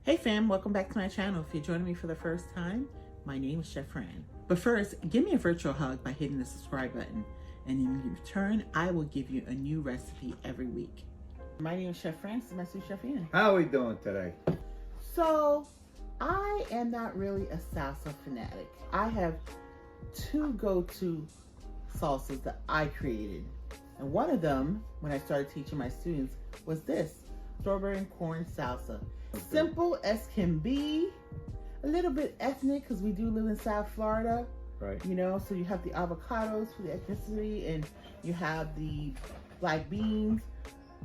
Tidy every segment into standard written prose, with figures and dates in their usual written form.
Hey fam, welcome back to my channel. If you're joining me for the first time, my name is Chef Fran. But first, give me a virtual hug by hitting the subscribe button. And in return, I will give you a new recipe every week. My name is Chef Fran, this is my sous chef Ian. How are we doing today? So, I am not really a salsa fanatic. I have two go-to salsas that I created. And one of them, when I started teaching my students, was this, Strawberry Corn Salsa. Okay. Simple as can be, a little bit ethnic because we do live in South Florida. Right. You know, so you have the avocados for the ethnicity and you have the black beans,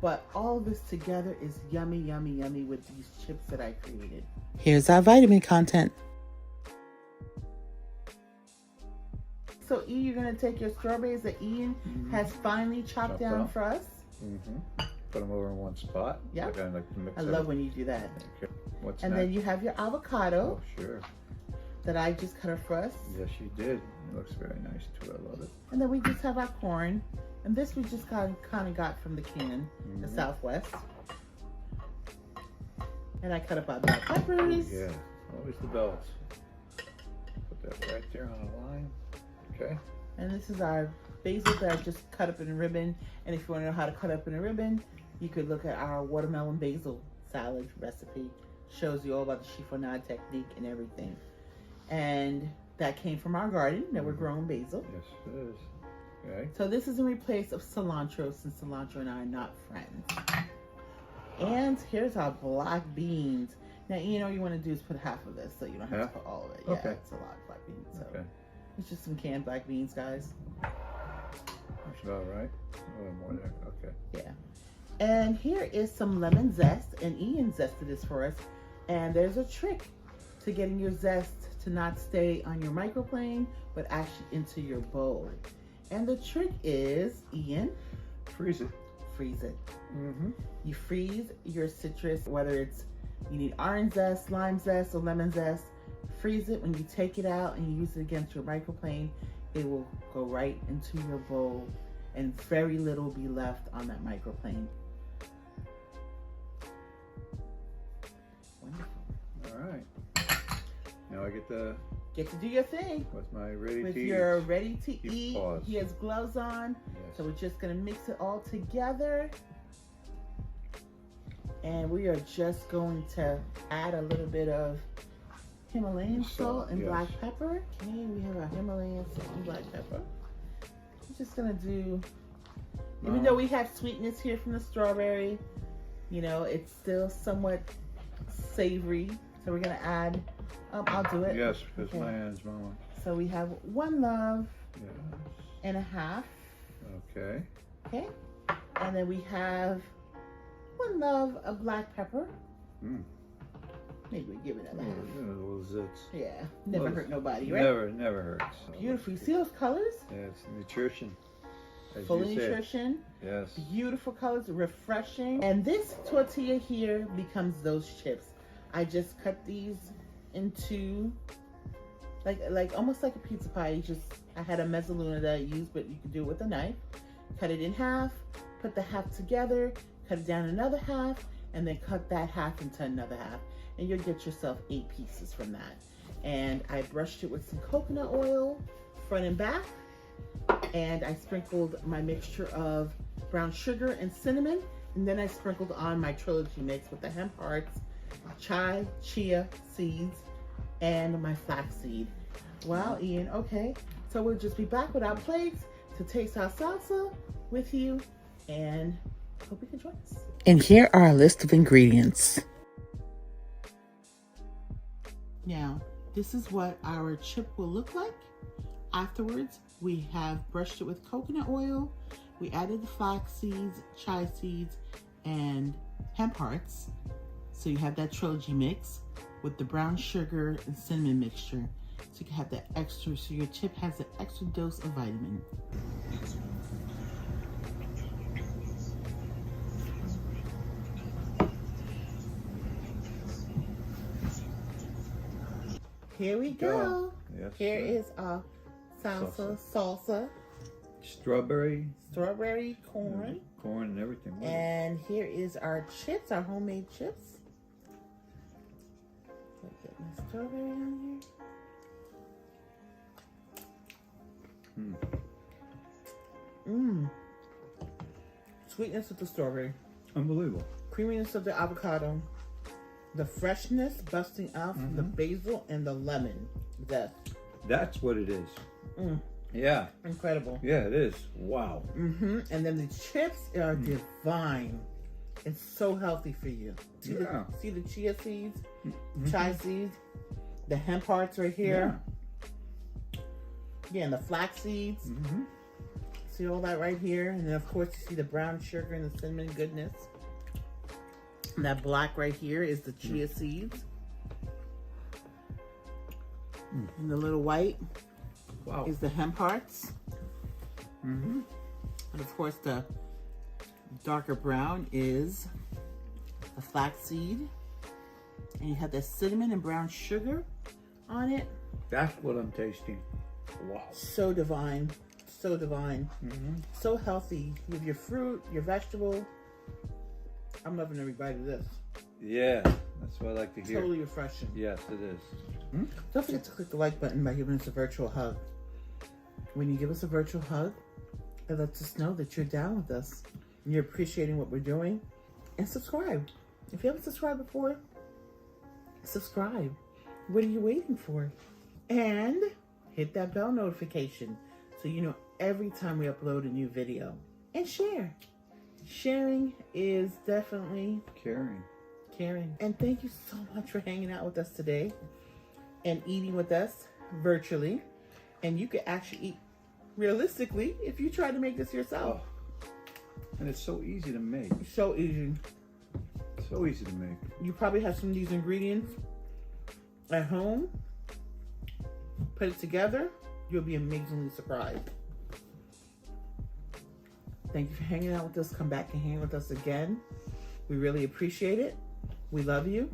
but all of this together is yummy, yummy, yummy with these chips that I created. Here's our vitamin content. So E, you're gonna take your strawberries that Ian has finely chopped down up for us. Put them over in one spot. Yeah. Like I like to mix I love when you do that. Okay. What's And next? then you have your avocado Oh, sure. that I just cut up for us. Yes, you did. It looks very nice too. I love it. And then we just have our corn. And this we just kind of got from the can, the Southwest. And I cut up our black peppers. Yeah, always the bells. Put that right there on a line. Okay. And this is our basil that I just cut up in a ribbon. And if you want to know how to cut up in a ribbon, you could look at our watermelon basil salad recipe. Shows you all about the chiffonade technique and everything. And that came from our garden that we're growing basil. Yes, it is. Okay. So this is in replace of cilantro, since cilantro and I are not friends. And here's our black beans. Now, you know, what you want to do is put half of this, so you don't have to put all of it. Yeah, Okay. it's a lot of black beans. So Okay. it's just some canned black beans, guys. That's about right. A little more there. Okay. Yeah. And here is some lemon zest, and Ian zested this for us. And there's a trick to getting your zest to not stay on your microplane, but actually into your bowl. And the trick is, Ian, Freeze it. freeze it. You freeze your citrus, whether it's you need orange zest, lime zest, or lemon zest. Freeze it. When you take it out and you use it against your microplane, it will go right into your bowl and very little will be left on that microplane. Wonderful. All right. Now I get to do your thing. with my ready With to eat. your ready to eat. Pause. He has gloves on. Yes. So we're just gonna mix it all together. And we are just going to add a little bit of Himalayan salt and yes. black pepper. Okay, we have our Himalayan salt and black pepper. I'm just gonna do, even though we have sweetness here from the strawberry, you know, it's still somewhat savory. So we're gonna add, I'll do it. Yes, because my hands, Mama. So we have 1 love Yes. and a half. Okay. And then we have 1 love of black pepper. Maybe we give it a half. Little zits. Yeah, never hurt nobody, right? Never hurts. Beautiful. You see those colors? Yeah, it's nutrition. As Full of you said. nutrition. Yes. Beautiful colors, refreshing. And this tortilla here becomes those chips. I just cut these into like almost like a pizza pie. I had a mezzaluna that I used, but you can do it with a knife. Cut it in half, put the half together, cut it down another half, and then cut that half into another half. And you'll get yourself 8 pieces from that. And I brushed it with some coconut oil, front and back. And I sprinkled my mixture of brown sugar and cinnamon. And then I sprinkled on my trilogy mix with the hemp hearts, chia seeds, and my flaxseed. Wow, Ian, okay. So we'll just be back with our plates to taste our salsa with you, and hope you can join us. And here are a list of ingredients. Now, this is what our chip will look like. Afterwards, we have brushed it with coconut oil. We added the flax seeds, chia seeds, and hemp hearts. So you have that trilogy mix with the brown sugar and cinnamon mixture. So you can have that extra, so your chip has an extra dose of vitamin. Here we go. Yes, Here sir. is our salsa. Strawberry corn. Corn and everything. And here is our chips, our homemade chips. Get my strawberry on here. Sweetness of the strawberry. Unbelievable. Creaminess of the avocado. The freshness busting out from the basil and the lemon zest. That's what it is. Yeah. Incredible. Yeah, it is. Wow. And then the chips are divine. It's so healthy for you. See the chia seeds, chia seeds, the hemp hearts right here. Yeah, and the flax seeds. See all that right here. And then of course you see the brown sugar and the cinnamon goodness. And that black right here is the chia seeds. And the little white is the hemp hearts. And of course the darker brown is the flax seed. And you have that cinnamon and brown sugar on it. That's what I'm tasting. Wow. So divine. So divine. So healthy. You have your fruit, your vegetable. I'm loving every bite of this. Yeah, that's what I like to hear. Totally refreshing. Yes, it is. Don't forget to click the like button by giving us a virtual hug. When you give us a virtual hug, it lets us know that you're down with us and you're appreciating what we're doing. And subscribe. If you haven't subscribed before, subscribe. What are you waiting for? And hit that bell notification so you know every time we upload a new video. And share. Sharing is definitely caring. And thank you so much for hanging out with us today and eating with us virtually. And you can actually eat realistically if you try to make this yourself. And it's so easy to make. So easy. So easy to make. You probably have some of these ingredients at home. Put it together. You'll be amazingly surprised. Thank you for hanging out with us. Come back and hang with us again. We really appreciate it. We love you.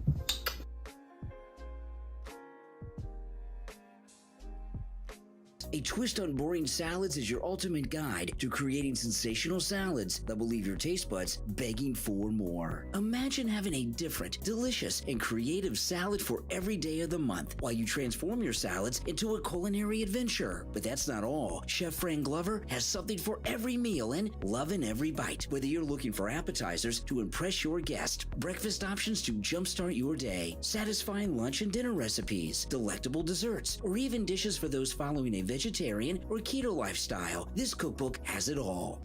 A twist on boring salads is your ultimate guide to creating sensational salads that will leave your taste buds begging for more. Imagine having a different, delicious, and creative salad for every day of the month while you transform your salads into a culinary adventure. But that's not all. Chef Fran Glover has something for every meal and love in every bite. Whether you're looking for appetizers to impress your guest, breakfast options to jumpstart your day, satisfying lunch and dinner recipes, delectable desserts, or even dishes for those following a vegetarian or keto lifestyle, this cookbook has it all.